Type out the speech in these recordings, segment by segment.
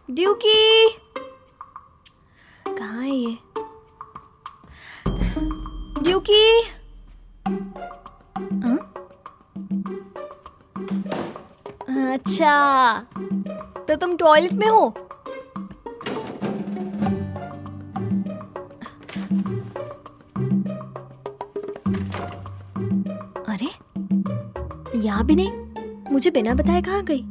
ड्यूकी कहाँ है ये? ड्यूकी अच्छा तो तुम टॉयलेट में हो? अरे यहाँ भी नहीं, मुझे बिना बताए कहाँ गई?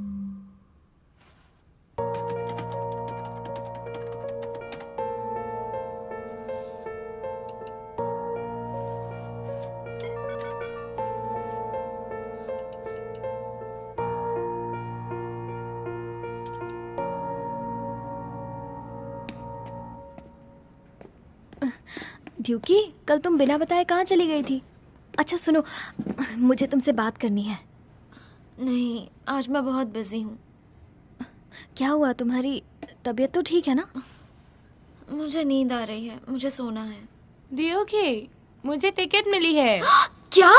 ड्यूकी कल तुम बिना बताए कहाँ चली गई थी? अच्छा सुनो, मुझे तुमसे बात करनी है। नहीं, आज मैं बहुत बिजी हूँ। क्या हुआ? तुम्हारी तबीयत तो ठीक है ना? मुझे नींद आ रही है, मुझे सोना है। ड्यूकी, मुझे टिकट मिली है। क्या?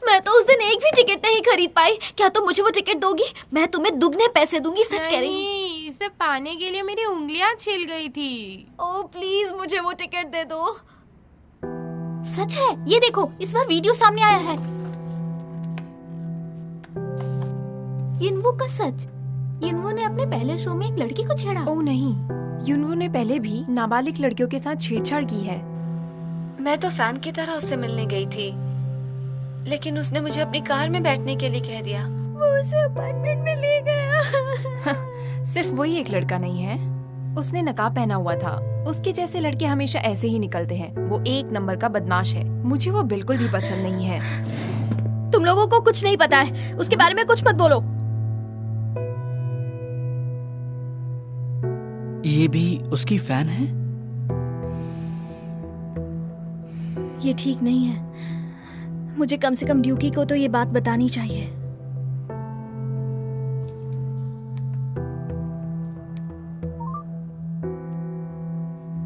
मैं तो उस दिन एक भी टिकट नहीं खरीद पाई। क्या तुम मुझे वो टिकट दोगी? मैं तुम्हें दुगने पैसे दूंगी, सच कह रही हूँ। इसे पाने के लिए मेरी उंगलियां छिल गई थी। ओह प्लीज मुझे वो टिकट दे दो। सच है, ये देखो इस बार वीडियो सामने आया है। युनवो का सच। युनवो ने अपने पहले शो में एक लड़की को छेड़ा। ओह नहीं, युनवो ने पहले भी नाबालिग लड़कियों के साथ छेड़छाड़ की है। मैं तो फैन की तरह उससे मिलने गई थी, लेकिन उसने मुझे अपनी कार में बैठने के लिए कह दिया। वो उसे अपार्टमेंट में ले गया। सिर्फ वही एक लड़का नहीं है, उसने नकाब पहना हुआ था। उसके जैसे लड़के हमेशा ऐसे ही निकलते हैं। वो एक नंबर का बदमाश है। मुझे वो बिल्कुल भी पसंद नहीं है। तुम लोगों को कुछ नहीं पता है, उसके बारे में कुछ मत बोलो। ये भी उसकी फैन है? ये ठीक नहीं है। मुझे कम से कम ड्यूकी को तो ये बात बतानी चाहिए।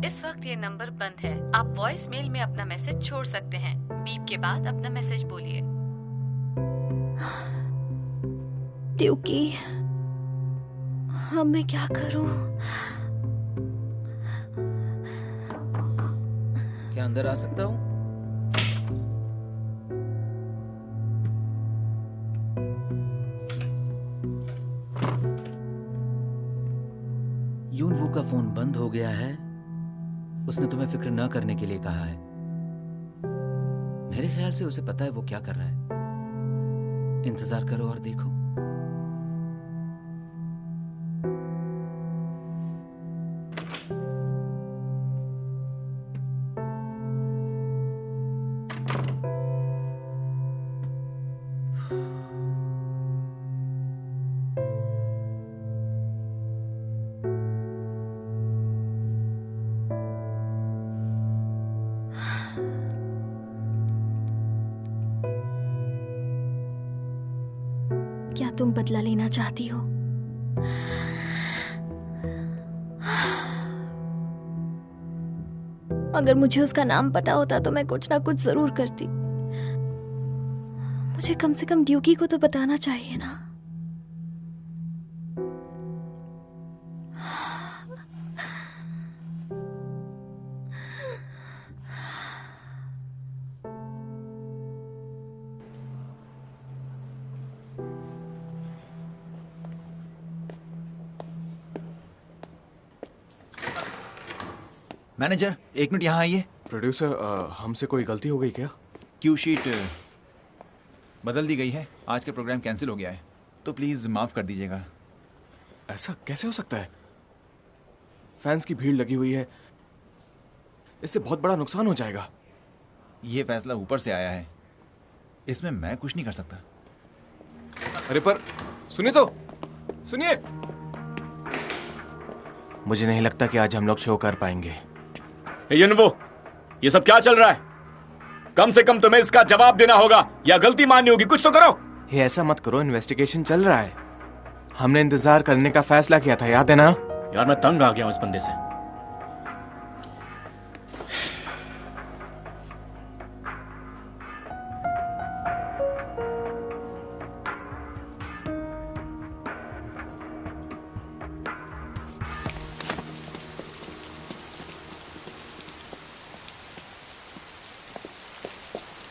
इस वक्त ये नंबर बंद है। आप वॉइस मेल में अपना मैसेज छोड़ सकते हैं। बीप के बाद अपना मैसेज बोलिए। ड्यूकी, अब मैं क्या करूं? क्या अंदर आ सकता हूँ? यूनवो का फोन बंद हो गया है। उसने तुम्हें फिक्र न करने के लिए कहा है। मेरे ख्याल से उसे पता है वो क्या कर रहा है। इंतजार करो और देखो। क्या तुम बदला लेना चाहती हो? अगर मुझे उसका नाम पता होता तो मैं कुछ ना कुछ जरूर करती। मुझे कम से कम ड्यूकी को तो बताना चाहिए ना। मैनेजर, एक मिनट यहाँ आइए। प्रोड्यूसर, हमसे कोई गलती हो गई क्या? क्यू शीट बदल दी गई है। आज का प्रोग्राम कैंसिल हो गया है, तो प्लीज माफ कर दीजिएगा। ऐसा कैसे हो सकता है? फैंस की भीड़ लगी हुई है, इससे बहुत बड़ा नुकसान हो जाएगा। ये फैसला ऊपर से आया है, इसमें मैं कुछ नहीं कर सकता। अरे पर सुनिए तो, सुनिए। मुझे नहीं लगता कि आज हम लोग शो कर पाएंगे। युनवो, ये सब क्या चल रहा है? कम से कम तुम्हें इसका जवाब देना होगा या गलती माननी होगी, कुछ तो करो। ये ऐसा मत करो, इन्वेस्टिगेशन चल रहा है। हमने इंतजार करने का फैसला किया था, याद है ना? यार मैं तंग आ गया हूं इस बंदे से।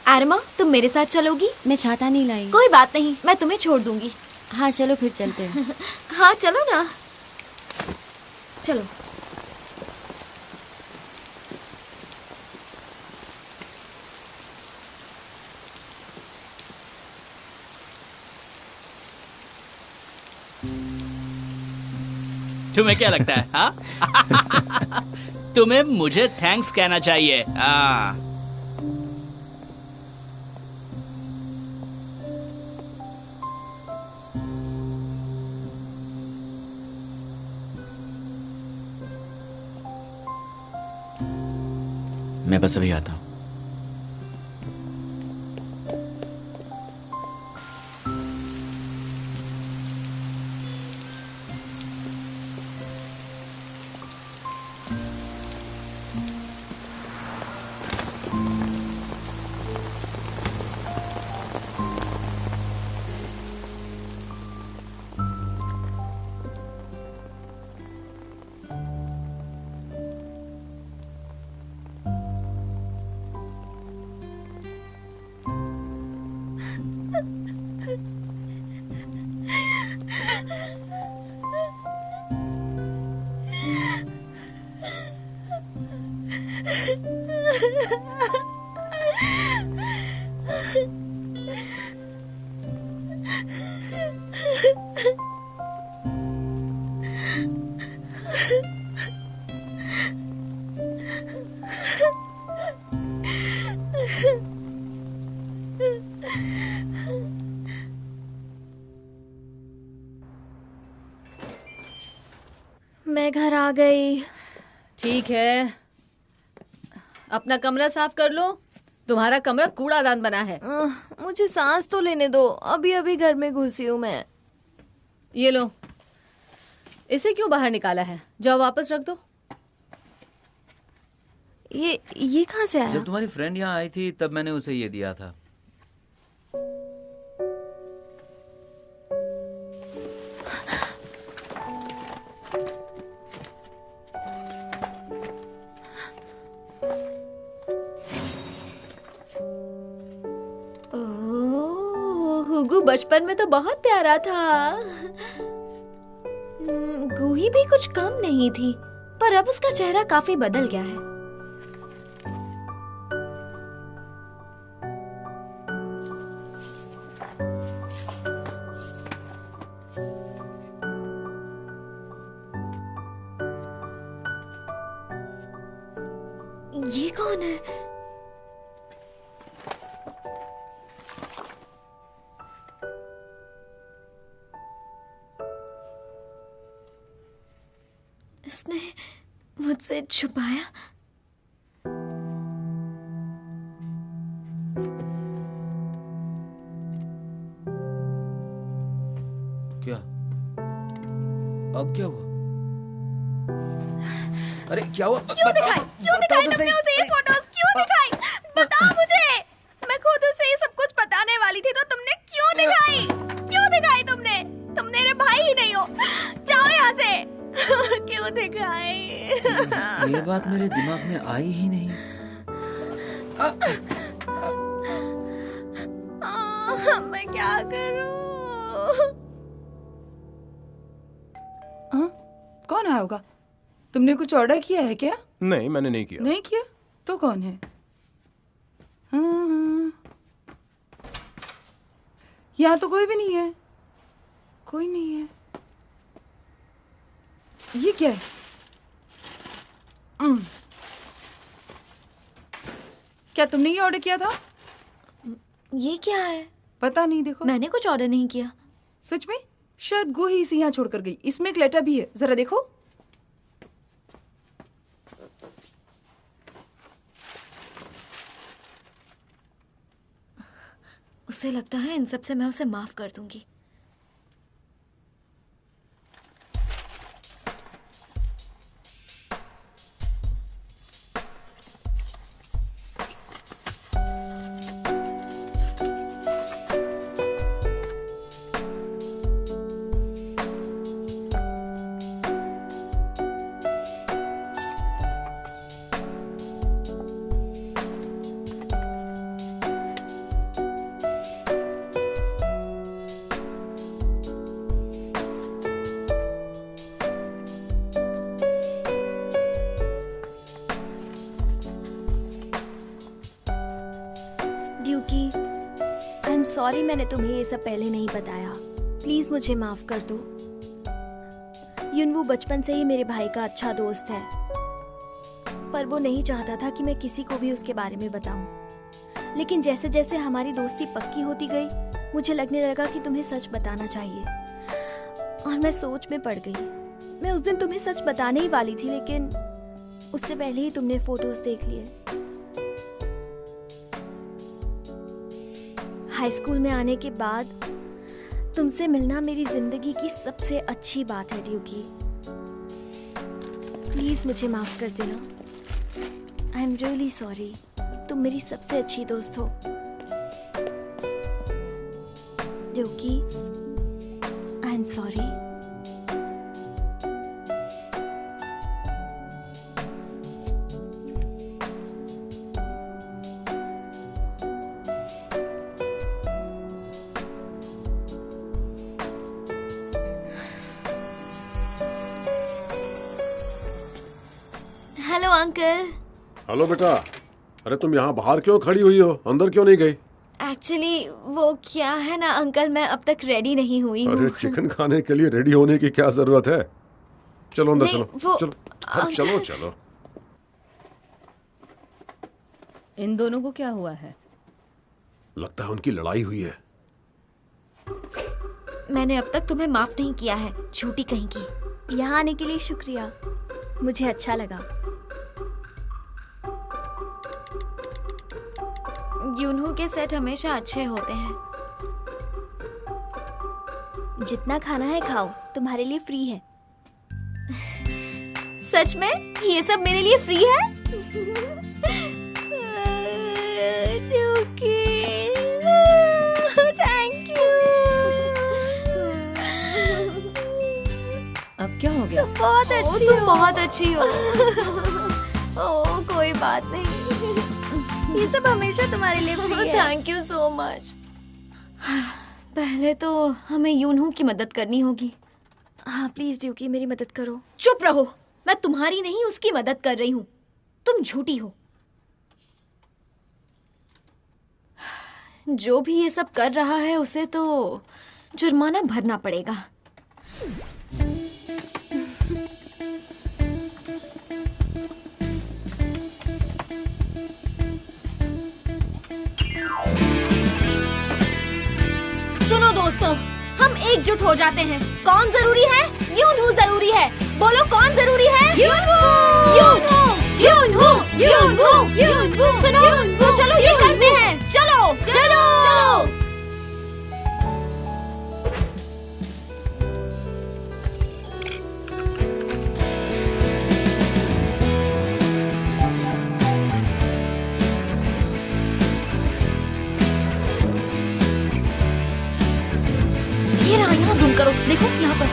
आरमा, तुम मेरे साथ चलोगी? मैं छाता नहीं लाई। कोई बात नहीं, मैं तुम्हें छोड़ दूंगी। हाँ चलो फिर चलते हैं। हाँ चलो ना, चलो। तुम्हें क्या लगता है? हाँ? तुम्हें मुझे थैंक्स कहना चाहिए। हाँ। मैं बस अभी आता हूँ। मैं घर आ गई। ठीक है, अपना कमरा साफ कर लो। तुम्हारा कमरा कूड़ादान बना है। मुझे सांस तो लेने दो, अभी अभी घर में घुसी हूँ मैं। ये लो, इसे क्यों बाहर निकाला है? जाओ वापस रख दो। ये कहाँ से आया? जब तुम्हारी फ्रेंड यहाँ आई थी तब मैंने उसे ये दिया था। हुगू बचपन में तो बहुत प्यारा था। गूही भी कुछ कम नहीं थी, पर अब उसका चेहरा काफी बदल गया है। ये कौन है? इसने मुझसे छुपाया। क्या? अब क्या हुआ? अरे क्या हुआ? क्यों दिखाई तुमने उसे ये फोटोज? क्यों दिखाई? बताओ मुझे। मैं खुद उसे ये सब कुछ बताने वाली थी, तो तुमने क्यों दिखाई? क्यों दिखाई तुमने? तुम मेरे भाई ही नहीं हो। जाओ यहाँ से। क्यों दिखाई? ये बात मेरे दिमाग में आई ही नहीं। मैं क्या करूं? कौन आया होगा? तुमने कुछ ऑर्डर किया है क्या? नहीं, मैंने नहीं किया। नहीं किया? तो कौन है? यहाँ तो कोई भी नहीं है। कोई नहीं है। ये क्या है? क्या तुमने ये ऑर्डर किया था? ये क्या है? पता नहीं, देखो। मैंने कुछ ऑर्डर नहीं किया। सच में? शायद गो ही इसे यहाँ छोड़कर गई। इसमें एक लेटर भी है, जरा देखो। उसे लगता है इन सब से मैं उसे माफ कर दूंगी। ड्यूकी, आई एम सॉरी मैंने तुम्हें ये सब पहले नहीं बताया। प्लीज मुझे माफ कर दो। युनवू बचपन से ही मेरे भाई का अच्छा दोस्त है, पर वो नहीं चाहता था कि मैं किसी को भी उसके बारे में बताऊं। लेकिन जैसे जैसे हमारी दोस्ती पक्की होती गई, मुझे लगने लगा कि तुम्हें सच बताना चाहिए, और मैं सोच में पड़ गई। मैं उस दिन तुम्हें सच बताने ही वाली थी, लेकिन उससे पहले ही तुमने फोटोज देख लिए। हाई स्कूल में आने के बाद तुमसे मिलना मेरी जिंदगी की सबसे अच्छी बात है ड्यूकी। प्लीज मुझे माफ कर देना। I am really sorry. तुम मेरी सबसे अच्छी दोस्त हो ड्यूकी। I am sorry. Hello uncle. Hello बेटा, अरे तुम यहाँ बाहर क्यों खड़ी हुई हो, अंदर क्यों नहीं गई? एक्चुअली वो क्या है ना अंकल, मैं अब तक रेडी नहीं हुई हूँ। अरे चिकन खाने के लिए रेडी होने की क्या जरूरत है? चलो अंदर चलो। चलो अरे चलो चलो। इन दोनों को क्या हुआ है? लगता है उनकी लड़ाई हुई है। मैंने अब तक तुम्हें माफ नहीं किया है, झूठी कहीं की। यहाँ आने के लिए शुक्रिया, मुझे अच्छा लगा। यूनहू के सेट हमेशा अच्छे होते हैं। जितना खाना है खाओ, तुम्हारे लिए फ्री है। सच में ये सब मेरे लिए फ्री है? Thank you. अब क्या हो गया? बहुत अच्छी हो। तुम बहुत अच्छी हो। ओह कोई बात नहीं, ये सब हमेशा तुम्हारे लिए फ्री है। Thank you so much. पहले तो हमें यूनहू की मदद करनी होगी। हाँ प्लीज ड्यूकी, मेरी मदद करो। चुप रहो, मैं तुम्हारी नहीं उसकी मदद कर रही हूँ। तुम झूठी हो। जो भी ये सब कर रहा है उसे तो जुर्माना भरना पड़ेगा। सुनो दोस्तों, हम एकजुट हो जाते हैं। कौन जरूरी है? यूनहू जरूरी है। बोलो कौन जरूरी है? यूनहू, यूनहू, यूनहू, यूनहू, यूनहू। सुनो, तो चलो ये करते हैं। चलो, चलो। ये रहा, यहाँ जूम करो, देखो यहाँ पर।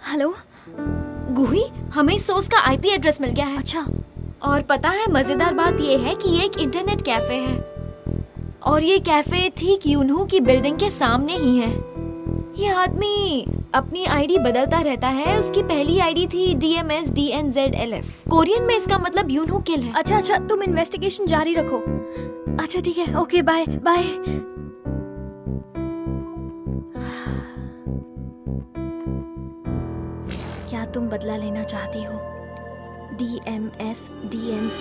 हेलो गुही, हमें इस सोर्स का आईपी एड्रेस मिल गया है। अच्छा, और पता है मजेदार बात ये है कि ये एक इंटरनेट कैफे है, और ये कैफे ठीक यूनहू की बिल्डिंग के सामने ही है। ये आदमी अपनी आईडी बदलता रहता है। उसकी पहली आईडी थी DMSDNZLF। कोरियन में इसका मतलब यूनहू किल है। अच्छा अच्छा, तुम इन्वेस्टिगेशन जारी रखो। अच्छा ठीक है, ओके बाय बाय। क्या तुम बदला लेना चाहती हो DMSDNZNS।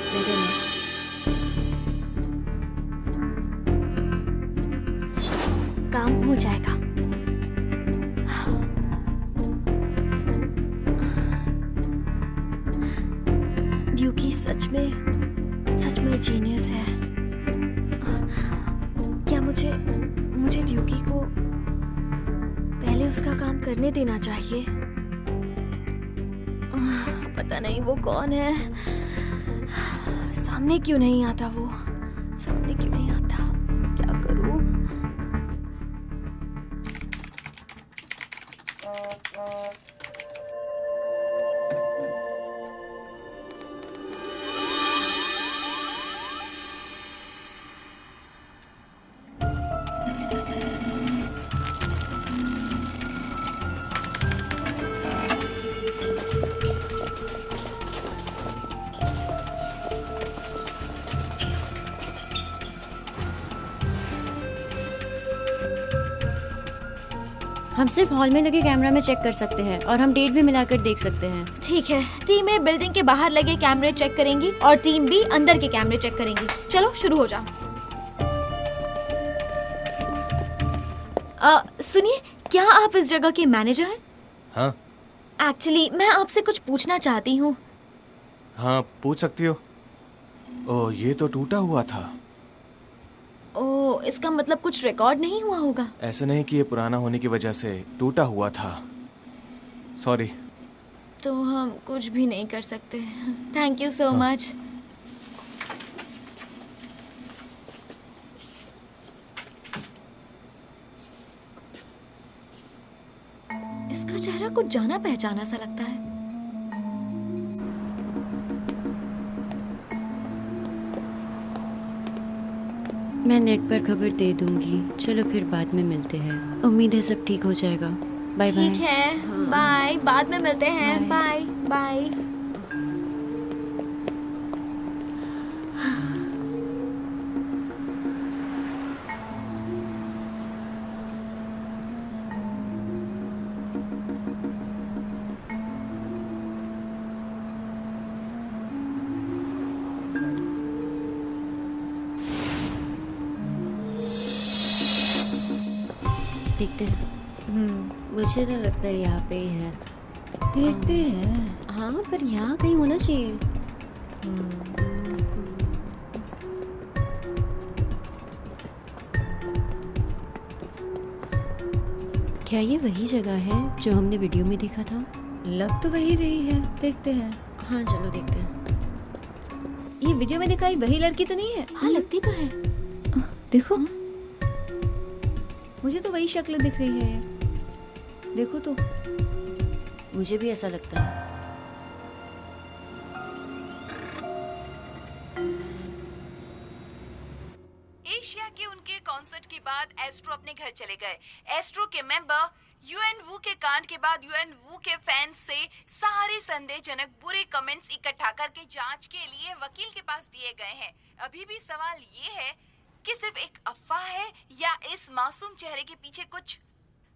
काम हो जाएगा। ड्यूकी सच में जीनियस है। क्या मुझे ड्यूकी को पहले उसका काम करने देना चाहिए? पता नहीं वो कौन है। सामने क्यों नहीं आता वो? सामने क्यों नहीं आता? क्या करूं? हम सिर्फ हॉल में लगे कैमरा में चेक कर सकते हैं और हम डेट भी मिलाकर देख सकते हैं। ठीक है, टीम ए बिल्डिंग के बाहर लगे कैमरे चेक करेंगी और टीम बी अंदर के कैमरे चेक करेंगी। चलो शुरू हो जाओ। सुनिए, क्या आप इस जगह के मैनेजर हैं? हाँ। एक्चुअली मैं आपसे कुछ पूछना चाहती हूँ। हाँ, पूछ सकती हो। ओह, ये तो टूटा हुआ था। ओह, इसका मतलब कुछ रिकॉर्ड नहीं हुआ होगा। ऐसा नहीं कि ये पुराना होने की वजह से टूटा हुआ था। सॉरी। तो हम कुछ भी नहीं कर सकते। Thank you so much. इसका चेहरा कुछ जाना पहचाना सा लगता है। मैं नेट पर खबर दे दूंगी। चलो फिर बाद में मिलते हैं। उम्मीद है सब ठीक हो जाएगा। Bye bye. ठीक है, बाय। बाद में मिलते हैं। Bye bye. देखते हैं। मुझे तो लगता है यहाँ पे ही है। देखते हैं। हाँ, पर यहाँ कहीं होना चाहिए। क्या ये वही जगह है जो हमने वीडियो में देखा था? लग तो वही रही है। देखते हैं। हाँ, चलो देखते हैं। ये वीडियो में दिखाई वही लड़की तो नहीं है? हाँ, लगती तो है। देखो, मुझे तो वही शक्ल दिख रही है। देखो तो। मुझे भी ऐसा लगता है। एशिया के उनके कॉन्सर्ट के बाद एस्ट्रो अपने घर चले गए। एस्ट्रो के मेंबर यूएनवू के कांड के बाद यूएनवू के फैंस से सारे संदेहजनक बुरे कमेंट्स इकट्ठा करके जांच के लिए वकील के पास दिए गए हैं। अभी भी सवाल ये है कि सिर्फ एक अफवाह है या इस मासूम चेहरे के पीछे कुछ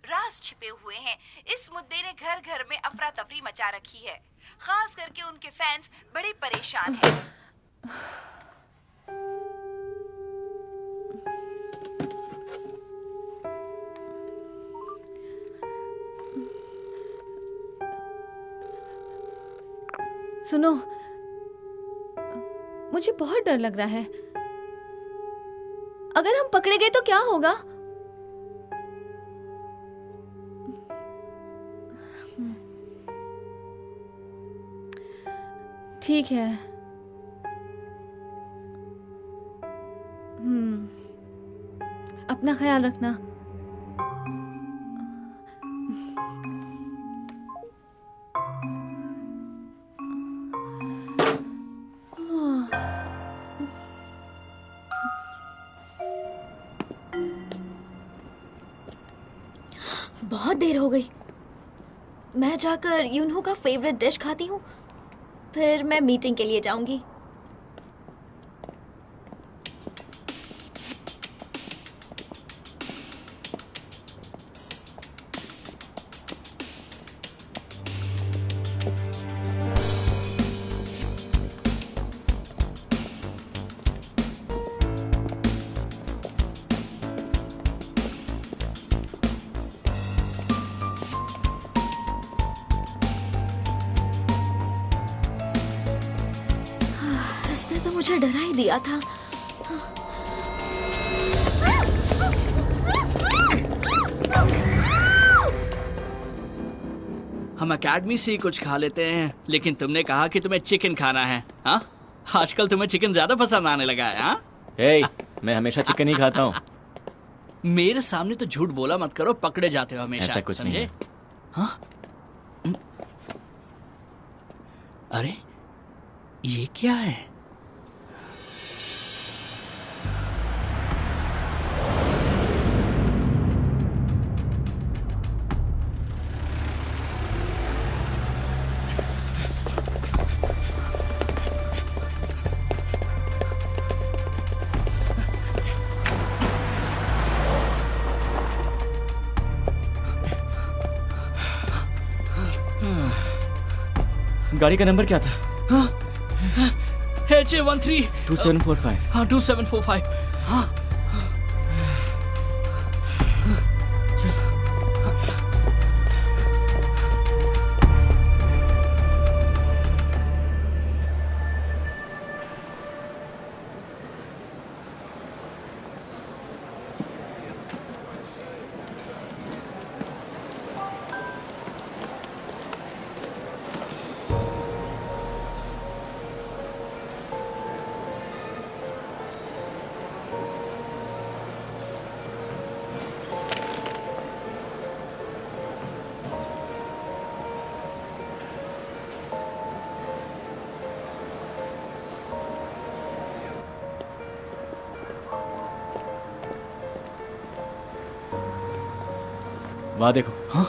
राज छिपे हुए हैं। इस मुद्दे ने घर घर में अफरा तफरी मचा रखी है। खास करके उनके फैंस बड़े परेशान हैं। सुनो, मुझे बहुत डर लग रहा है। अगर हम पकड़े गए तो क्या होगा? ठीक है। अपना ख्याल रखना। बहुत देर हो गई। मैं जाकर यूनहू का फेवरेट डिश खाती हूँ, फिर मैं मीटिंग के लिए जाऊंगी। मुझे डरा ही दिया था। हम एकेडमी से ही कुछ खा लेते हैं, लेकिन तुमने कहा कि तुम्हें चिकन खाना है। हाँ, आजकल तुम्हें चिकन ज्यादा पसंद आने लगा है। हाँ, मैं हमेशा चिकन ही खाता हूँ। मेरे सामने तो झूठ बोला मत करो, पकड़े जाते हो हमेशा। ऐसा कुछ नहीं है। हाँ? अरे ये क्या है? गाड़ी का नंबर क्या था? HA13 2745। हाँ 2745। हाँ वहाँ देखो। हाँ?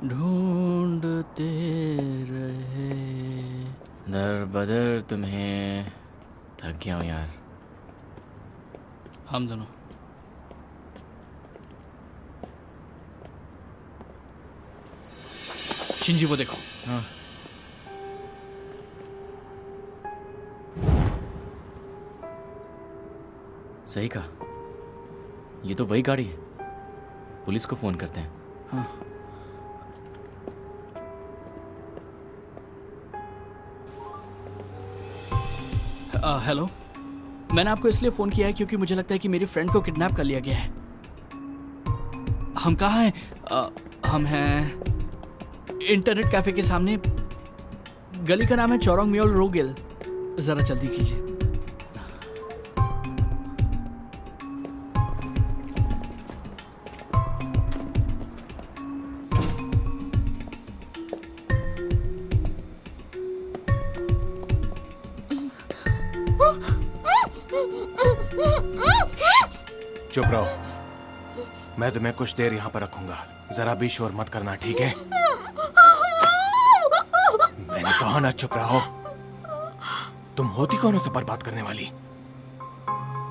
ढूंढते रहे दर बदर तुम्हें। थक गया हूँ यार। हम दोनों। शिंजी वो देखो। हाँ। सही कहा, ये तो वही गाड़ी है। पुलिस को फोन करते हैं। हाँ। हेलो, मैंने आपको इसलिए फोन किया है क्योंकि मुझे लगता है कि मेरी फ्रेंड को किडनैप कर लिया गया है। हम कहाँ हैं? हम हैं इंटरनेट कैफे के सामने। गली का नाम है चौरोंग म्योल रोगिल। जरा जल्दी कीजिए। चुप रहो, मैं तुम्हें कुछ देर यहाँ पर रखूंगा। जरा भी शोर मत करना, ठीक है? मैंने कहा ना चुप रहो। तुम होती कौन उसे बर्बाद करने वाली?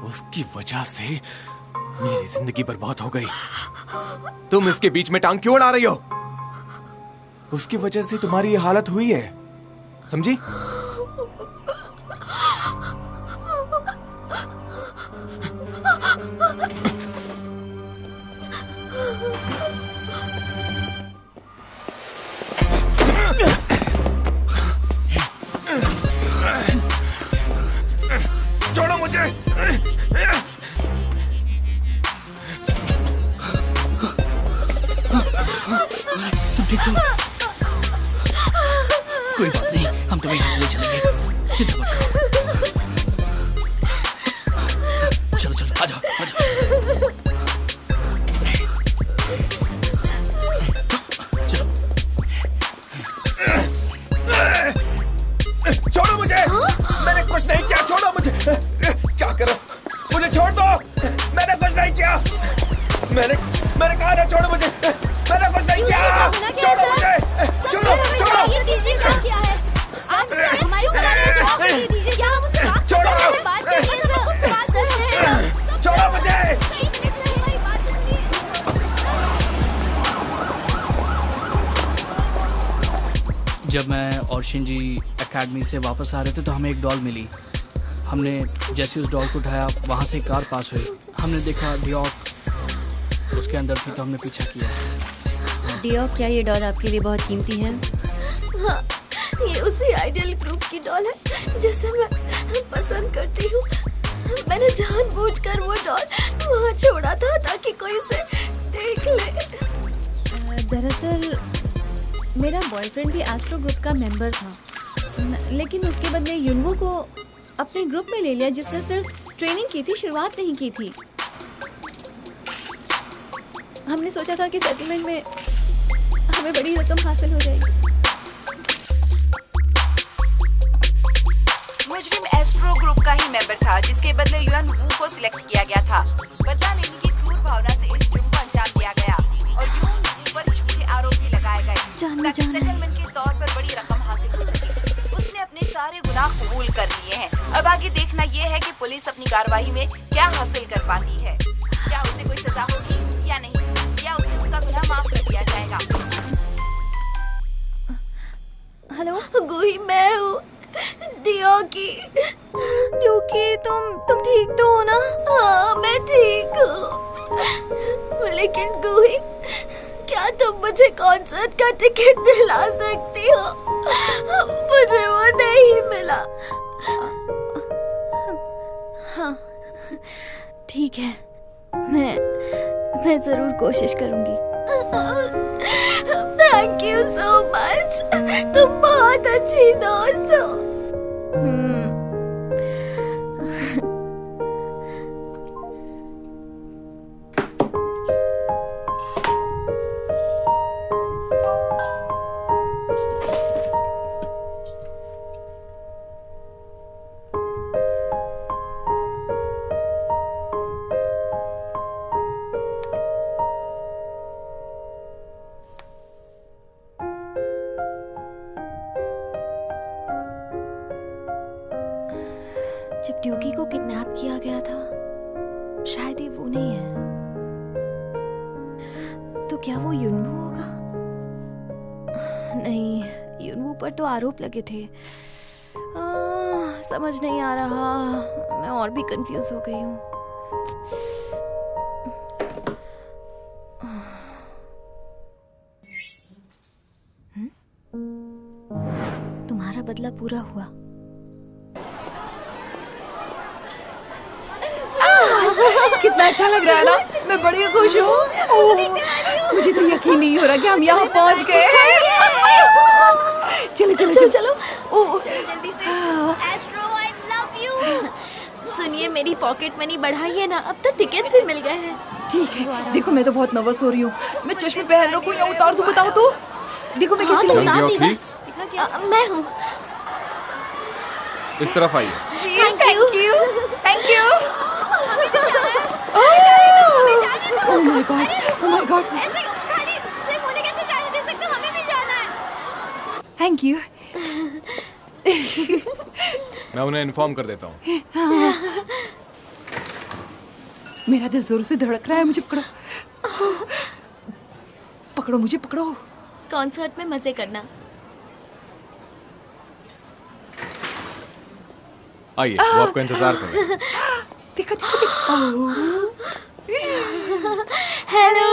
उसकी वजह से मेरी जिंदगी बर्बाद हो गई। तुम इसके बीच में टांग क्यों अड़ा रही हो? उसकी वजह से तुम्हारी ये हालत हुई है, समझी? छोड़ो मुझे। तुम ठीक हो? कोई बात नहीं, हम तुम्हें यहाँ से ले चलेंगे। चिंता मत करो। चलो चलो, आ जाओ आ जाओ। छोड़ो मुझे। मैंने कुछ नहीं किया, छोड़ो मुझे। क्या करो, मुझे छोड़ दो। मैंने कुछ नहीं किया। मैंने कहा ना छोड़ो मुझे। मैंने कुछ नहीं किया। छोड़ो मुझे। छोड़ो छोड़ो। जब मैं और शिंजी एकेडमी से वापस आ रहे थे तो हमें एक डॉल मिली। हमने जैसे उस डॉल को उठाया वहाँ से एक कार पास हुई। हमने देखा डियोक उसके अंदर थी तो हमने पीछा किया। डियोक, क्या ये डॉल आपके लिए बहुत कीमती है? हाँ, ये उसी आइडियल ग्रुप की डॉल है जिसे मैं पसंद करती हूँ। मैंने जानबूझकर वो डॉल वहाँ छोड़ा था ताकि कोई उसे देख ले। दरअसल मेरा बॉयफ्रेंड भी एस्ट्रो ग्रुप का मेंबर था, लेकिन उसके बदले युनवू को अपने ग्रुप में ले लिया जिसने सिर्फ ट्रेनिंग की थी, शुरुआत नहीं की थी। हमने सोचा था कि सेटलमेंट में हमें बड़ी रकम हासिल हो जाएगी। मुजरिम एस्ट्रो ग्रुप का ही मेंबर था जिसके बदले युएन वू को सिलेक्ट किया गया था। बदला लेने की क्रूर भावना से इस जुर्म को अंजाम दिया गया और युएन वू पर झूठे आरोप भी लगाए गए ताकि सेटलमेंट के तौर पर बड़ी रकम हासिल हो सके। उसने अपने सारे गुनाह कबूल कर लिए हैं। अब आगे देखना ये है कि पुलिस अपनी कार्रवाई में क्या हासिल कर पाती है। क्या उसे कोई सजा होगी या नहीं, या उसे उसका गुनाह माफ कर दिया जाएगा। हेलो गोही, मैं हूँ डियोकी। डियोकी, तुम ठीक तो हो ना? हाँ, मैं ठीक हूँ। लेकिन गोही, क्या तुम मुझे कॉन्सर्ट का टिकट दिला सकती हो? मुझे वो नहीं मिला। हाँ, ठीक है, मैं जरूर कोशिश करूंगी। थैंक यू सो मच, तुम बहुत अच्छी दोस्त हो। जब ड्यूकी को किडनैप किया गया था, शायद ये वो नहीं है। तो क्या वो युनवू होगा? नहीं, युनवू पर तो आरोप लगे थे। समझ नहीं आ रहा, मैं और भी कंफ्यूज हो गई हूँ। तुम्हारा बदला पूरा हुआ। कितना अच्छा लग रहा है ना, मैं बड़ी खुश हूँ। मुझे तो यकीन नहीं हो रहा कि हम यहाँ पहुँच गए हैं। चलो चलो चलो चलो जल्दी से। Astro, I love you। सुनिए, मेरी पॉकेट मनी बढ़ाइए ना, अब तो टिकट्स भी मिल गए हैं। ठीक है, देखो मैं तो बहुत नर्वस हो रही हूँ। मैं चश्मे पहन रखूँ या उतार दूँ, बताओ तो। देखो मैं कैसे लग रही हूँ। मैं हूँ। इस तरफ आइए। Thank you. Oh my God। ऐसे खाली सिर्फ उन्हें कैसे जाने दे सकते हो? हमें भी जाना है। Thank you. मैं उन्हें इन्फॉर्म कर देता हूँ। मेरा दिल जोरों से धड़क रहा है, मुझे पकड़ो। पकड़ो मुझे, पकड़ो। कॉन्सर्ट में मजे करना। आइए, वो आपका इंतजार कर रहे हैं। देखो देखो देखो। हेलो।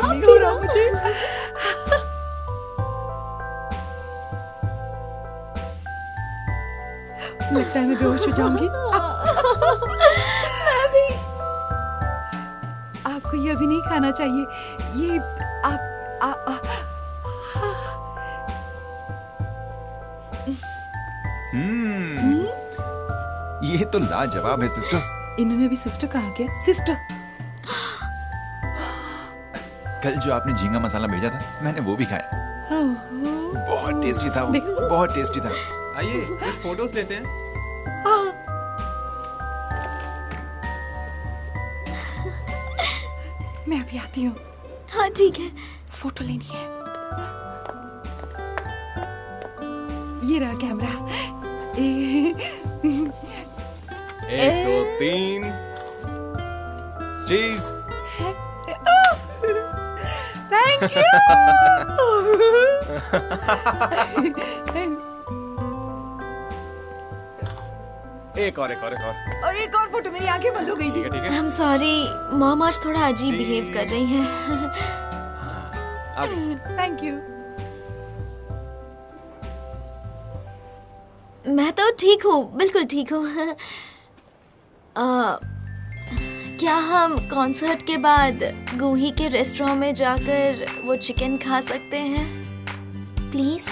नहीं हो रहा मुझे। लगता है मैं बेहोश हो जाऊंगी। मैं भी। आपको ये अभी नहीं खाना चाहिए। ये ये तो लाजवाब है सिस्टर। इन्होंने भी सिस्टर कहा क्या? सिस्टर। कल जो आपने झींगा मसाला भेजा था मैंने वो भी खाया, बहुत टेस्टी था वो, बहुत टेस्टी था। आइए कुछ फोटोज लेते हैं। मैं अभी आती हूँ। हाँ ठीक है। फोटो लेनी है। ये रहा कैमरा। 1 2 3 चीज। Thank you. एक और और एक और फोटो, मेरी आंखें बंद हो गई थी। ठीक है। आई एम सॉरी, मॉम आज थोड़ा अजीब बिहेव कर रही हैं। Thank you. मैं तो ठीक हूँ, बिल्कुल ठीक हूँ। क्या हम कॉन्सर्ट के बाद गोही के रेस्टोरेंट में जाकर वो चिकन खा सकते हैं प्लीज?